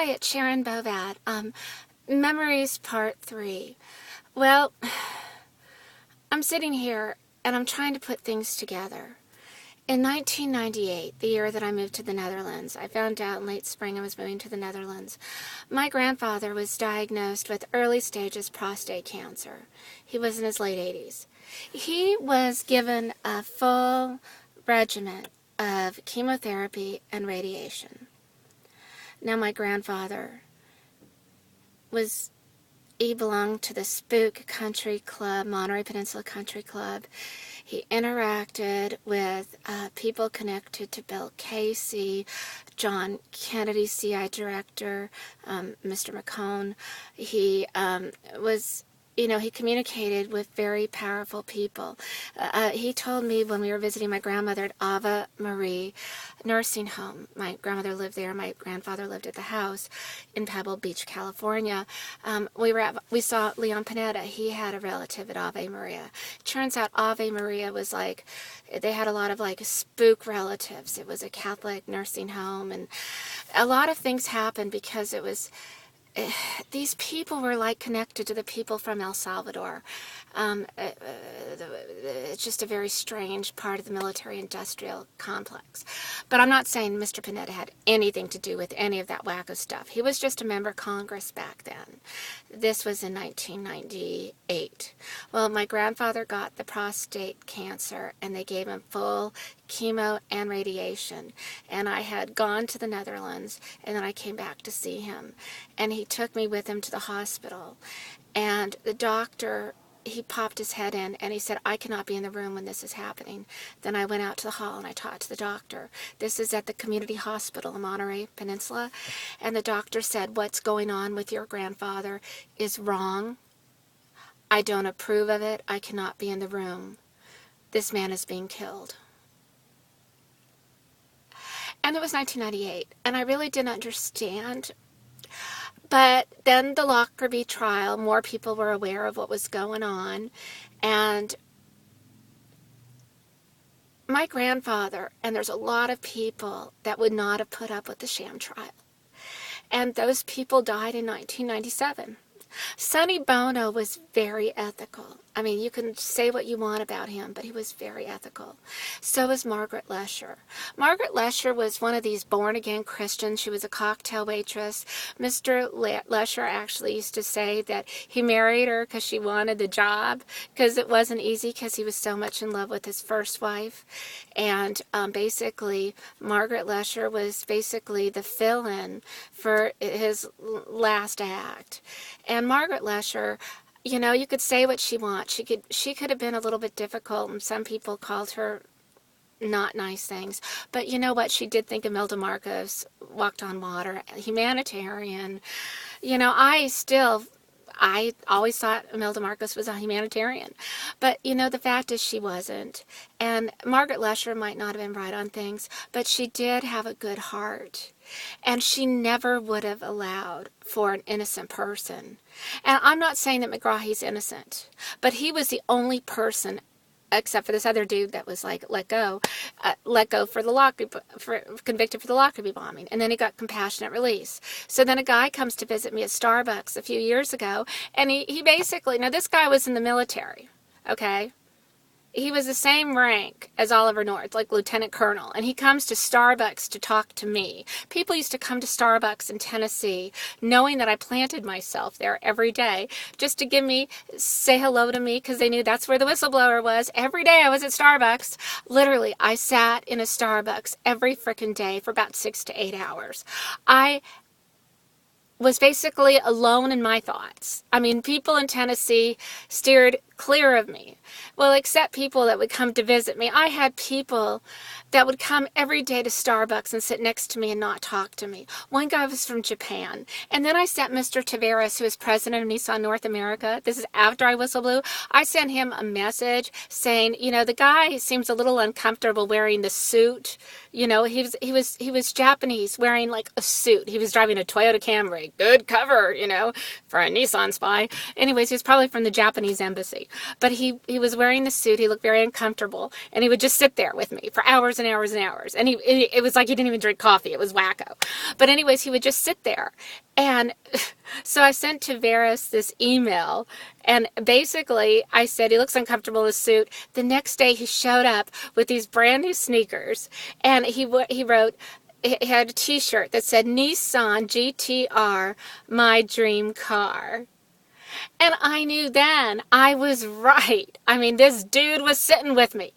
Hi, it's Sharon Bovad. Memories Part 3. Well, I'm sitting here and I'm trying to put things together. In 1998, the year that I moved to the Netherlands, I found out in late spring I was moving to the Netherlands. My grandfather was diagnosed with early stages prostate cancer. He was in his late 80s. He was given a full regimen of chemotherapy and radiation. Now, my grandfather he belonged to the Spook Country Club, Monterey Peninsula Country Club. He interacted with people connected to Bill Casey, John Kennedy, CI director, Mr. McCone. He he communicated with very powerful people. He told me when we were visiting my grandmother at Ave Marie nursing home. My grandmother lived there. My grandfather lived at the house in Pebble Beach, California. We saw Leon Panetta. He had a relative at Ave Maria. Turns out Ave Maria was they had a lot of spook relatives. It was a Catholic nursing home, and a lot of things happened because it was these people were connected to the people from El Salvador. It's just a very strange part of the military-industrial complex. But I'm not saying Mr. Panetta had anything to do with any of that wacko stuff. He was just a member of Congress back then. This was in 1998. Well, my grandfather got the prostate cancer, and they gave him full chemo and radiation. And I had gone to the Netherlands, and then I came back to see him. And he took me with him to the hospital. And the doctor, he popped his head in and he said, I cannot be in the room when this is happening. Then I went out to the hall and I talked to the doctor. This is at the community hospital in Monterey Peninsula. And the doctor said, what's going on with your grandfather is wrong. I don't approve of it. I cannot be in the room. This man is being killed. And it was 1998. And I really didn't understand. But then the Lockerbie trial, more people were aware of what was going on. And my grandfather, and there's a lot of people that would not have put up with the sham trial. And those people died in 1997. Sonny Bono was very ethical. I mean, you can say what you want about him, but he was very ethical. So was Margaret Lesher. Margaret Lesher was one of these born-again Christians. She was a cocktail waitress. Mr. Lesher actually used to say that he married her because she wanted the job, because it wasn't easy because he was so much in love with his first wife. And basically, Margaret Lesher was basically the fill-in for his last act. And Margaret Lesher, you know, you could say what she wants. She could have been a little bit difficult, and some people called her not nice things. But you know what? She did think Imelda Marcos walked on water, humanitarian. You know, I always thought Imelda Marcos was a humanitarian. But, you know, the fact is she wasn't. And Margaret Lesher might not have been right on things, but she did have a good heart. And she never would have allowed for an innocent person. And I'm not saying that McGrahy's innocent, but he was the only person, except for this other dude that was let go for the convicted for the Lockerbie bombing, and then he got compassionate release. So then a guy comes to visit me at Starbucks a few years ago, and he basically, now this guy was in the military, okay? He was the same rank as Oliver North, like Lieutenant Colonel, and he comes to Starbucks to talk to me. People used to come to Starbucks in Tennessee, knowing that I planted myself there every day, just to say hello to me, because they knew that's where the whistleblower was. Every day I was at Starbucks. Literally, I sat in a Starbucks every frickin' day for about 6 to 8 hours. I was basically alone in my thoughts. I mean, people in Tennessee steered clear of me. Well, except people that would come to visit me. I had people that would come every day to Starbucks and sit next to me and not talk to me. One guy was from Japan. And then I sent Mr. Tavares, who is president of Nissan North America. This is after I whistle blew. I sent him a message saying, you know, the guy seems a little uncomfortable wearing the suit. You know, he was Japanese, wearing a suit. He was driving a Toyota Camry. Good cover, you know, for a Nissan spy. Anyways, he was probably from the Japanese embassy. But he was wearing the suit. He looked very uncomfortable. And he would just sit there with me for hours hours and hours and hours. And it was like he didn't even drink coffee. It was wacko. But anyways, he would just sit there. And so I sent Tavares this email, and basically I said, he looks uncomfortable in his suit. The next day he showed up with these brand new sneakers, and he wrote, he had a t-shirt that said, Nissan GTR, my dream car. And I knew then I was right. I mean, this dude was sitting with me.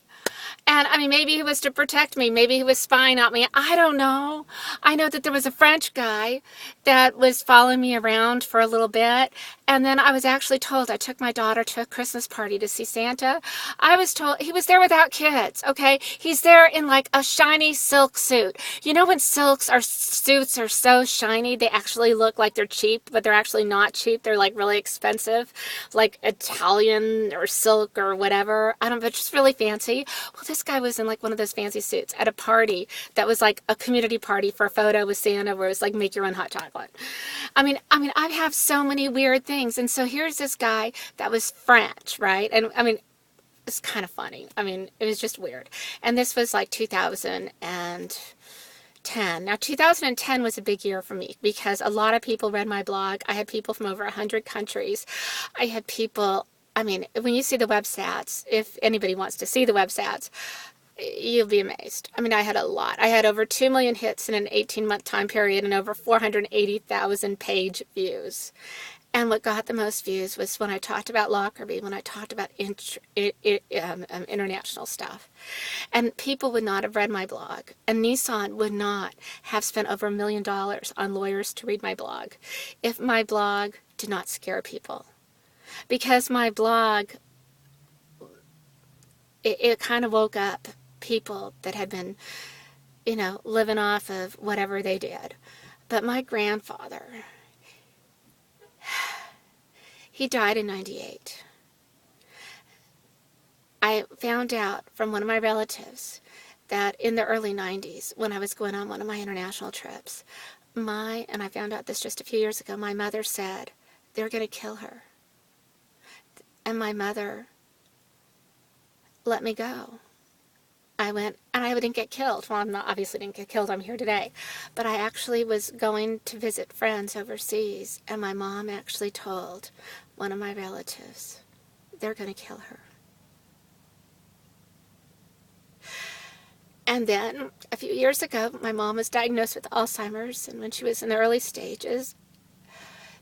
And, I mean, maybe he was to protect me. Maybe he was spying on me. I don't know. I know that there was a French guy that was following me around for a little bit. And then I was actually told, I took my daughter to a Christmas party to see Santa. I was told he was there without kids, okay? He's there in like a shiny silk suit. You know when suits are so shiny, they actually look like they're cheap, but they're actually not cheap. They're like really expensive, like Italian or silk or whatever. I don't know, but just really fancy. Well, this guy was in like one of those fancy suits at a party that was like a community party for a photo with Santa where it was like make your own hot chocolate. I mean, I have so many weird things. And so here's this guy that was French, right? And I mean, it's kind of funny. I mean, it was just weird. And this was like 2010. Now, 2010 was a big year for me because a lot of people read my blog. I had people from over 100 countries. I had people, I mean, when you see the web stats, if anybody wants to see the web stats, you'll be amazed. I mean, I had a lot. I had over 2 million hits in an 18-month time period and over 480,000 page views. And what got the most views was when I talked about Lockerbie, when I talked about international stuff. And people would not have read my blog. And Nissan would not have spent over $1 million on lawyers to read my blog if my blog did not scare people. Because my blog, it kind of woke up people that had been, you know, living off of whatever they did. But my grandfather, he died in 98. I found out from one of my relatives that in the early 90s, when I was going on one of my international trips, and I found out this just a few years ago, my mother said, they're going to kill her. And my mother let me go. I went, and I didn't get killed. Well, obviously didn't get killed. I'm here today. But I actually was going to visit friends overseas, and my mom actually told one of my relatives, they're going to kill her. And then, a few years ago, my mom was diagnosed with Alzheimer's, and when she was in the early stages,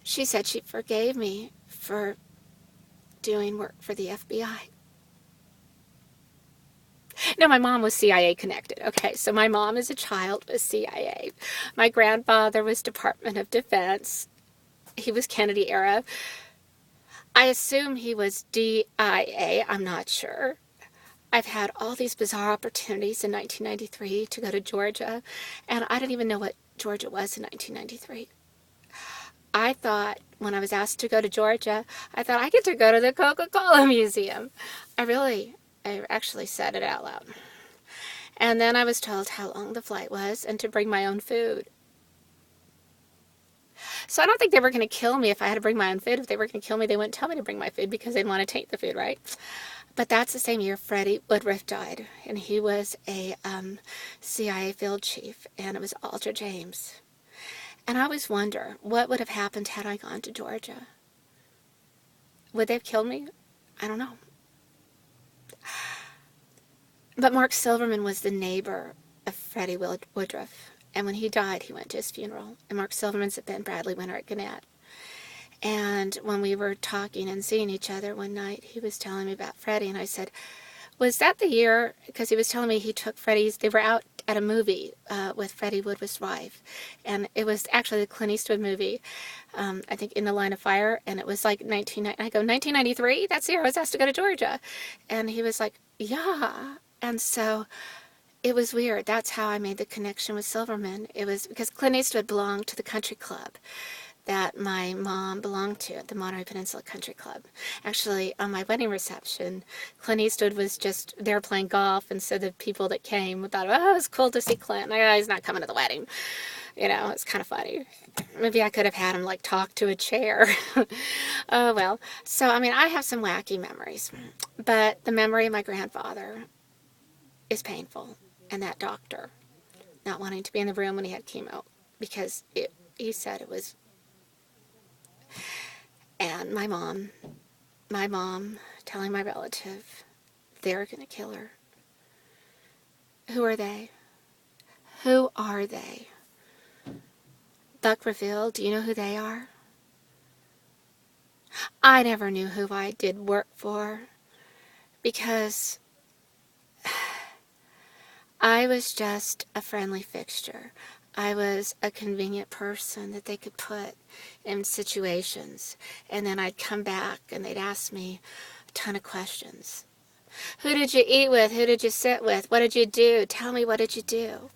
she said she forgave me for doing work for the FBI. No, my mom was CIA connected. Okay, so my mom as a child was CIA. My grandfather was Department of Defense. He was Kennedy era. I assume he was DIA. I'm not sure. I've had all these bizarre opportunities in 1993 to go to Georgia, and I didn't even know what Georgia was in 1993. I thought, when I was asked to go to Georgia, I thought I get to go to the Coca-Cola Museum. I actually said it out loud. And then I was told how long the flight was and to bring my own food. So I don't think they were going to kill me if I had to bring my own food. If they were going to kill me, they wouldn't tell me to bring my food because they'd want to taint the food, right? But that's the same year Freddie Woodruff died. And he was a CIA field chief. And it was Alter James. And I always wonder, what would have happened had I gone to Georgia? Would they have killed me? I don't know. But Mark Silverman was the neighbor of Freddie Woodruff. And when he died, he went to his funeral. And Mark Silverman's at Ben Bradley Winter at Gannett. And when we were talking and seeing each other one night, he was telling me about Freddie. And I said, was that the year? Because he was telling me he took Freddie's, they were out at a movie with Freddie Woodruff's wife. And it was actually the Clint Eastwood movie, I think In the Line of Fire. And it was like 1993? That's the year I was asked to go to Georgia. And he was like, yeah. And so it was weird. That's how I made the connection with Silverman. It was because Clint Eastwood belonged to the country club that my mom belonged to, at the Monterey Peninsula Country Club. Actually, on my wedding reception, Clint Eastwood was just there playing golf, and so the people that came thought, oh, it was cool to see Clint. He's not coming to the wedding. You know, it's kind of funny. Maybe I could have had him, like, talk to a chair. Oh, well. So, I mean, I have some wacky memories. But the memory of my grandfather is painful. and that doctor not wanting to be in the room when he had chemo because he said it was. And my mom telling my relative they're going to kill her. Who are they? Who are they? Buck revealed, do you know who they are? I never knew who I did work for because I was just a friendly fixture. I was a convenient person that they could put in situations. And then I'd come back and they'd ask me a ton of questions. Who did you eat with? Who did you sit with? What did you do? Tell me, what did you do?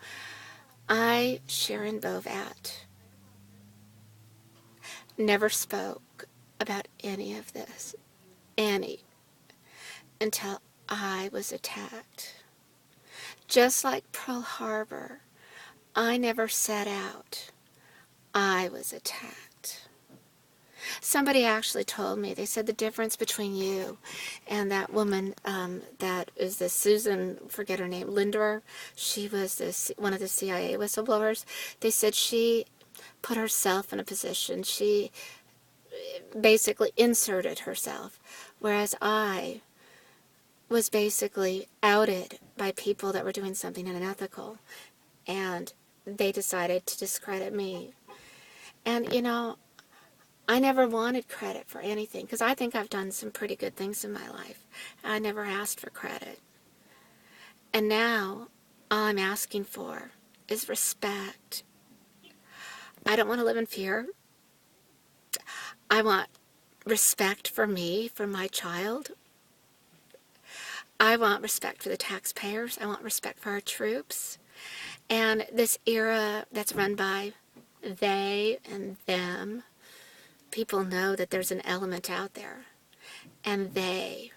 I, Sharon Bovat, never spoke about any of this, until I was attacked. Just like Pearl Harbor, I never set out. I was attacked. Somebody actually told me, they said the difference between you and that woman that is the Susan, forget her name, Lindor, she was one of the CIA whistleblowers. They said she put herself in a position. She basically inserted herself, whereas I was basically outed by people that were doing something unethical, and they decided to discredit me. And, you know, I never wanted credit for anything, because I think I've done some pretty good things in my life. I never asked for credit. And now, all I'm asking for is respect. I don't want to live in fear. I want respect for me, for my child. I want respect for the taxpayers. I want respect for our troops. And this era that's run by they and them, people know that there's an element out there. And they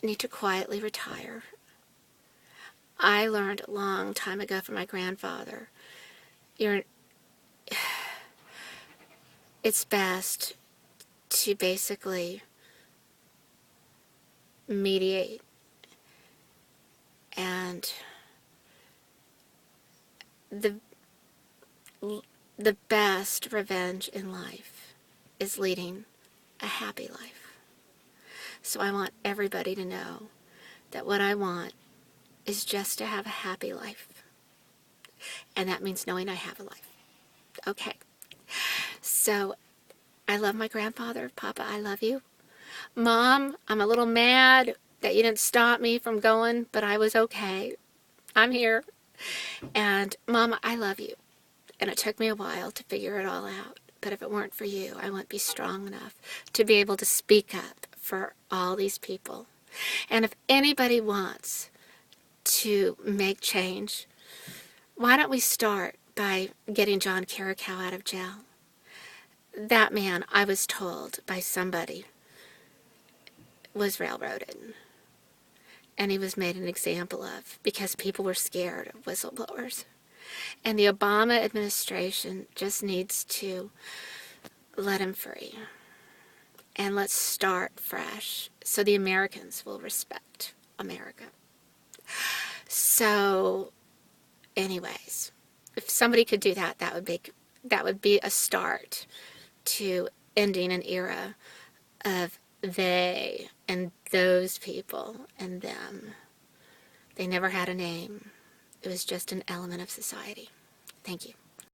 need to quietly retire. I learned a long time ago from my grandfather, it's best to basically mediate, and the best revenge in life is leading a happy life. So I want everybody to know that what I want is just to have a happy life. And that means knowing I have a life. Okay. So I love my grandfather. Papa, I love you. Mom, I'm a little mad that you didn't stop me from going, but I was okay. I'm here. And Mama, I love you. And it took me a while to figure it all out. But if it weren't for you, I wouldn't be strong enough to be able to speak up for all these people. And if anybody wants to make change, why don't we start by getting John Carricow out of jail? That man, I was told by somebody, was railroaded. And he was made an example of because people were scared of whistleblowers. And the Obama administration just needs to let him free. And let's start fresh so the Americans will respect America. So, anyways, if somebody could do that, that would be a start to ending an era of they and those people and them. They never had a name. It was just an element of society. Thank you.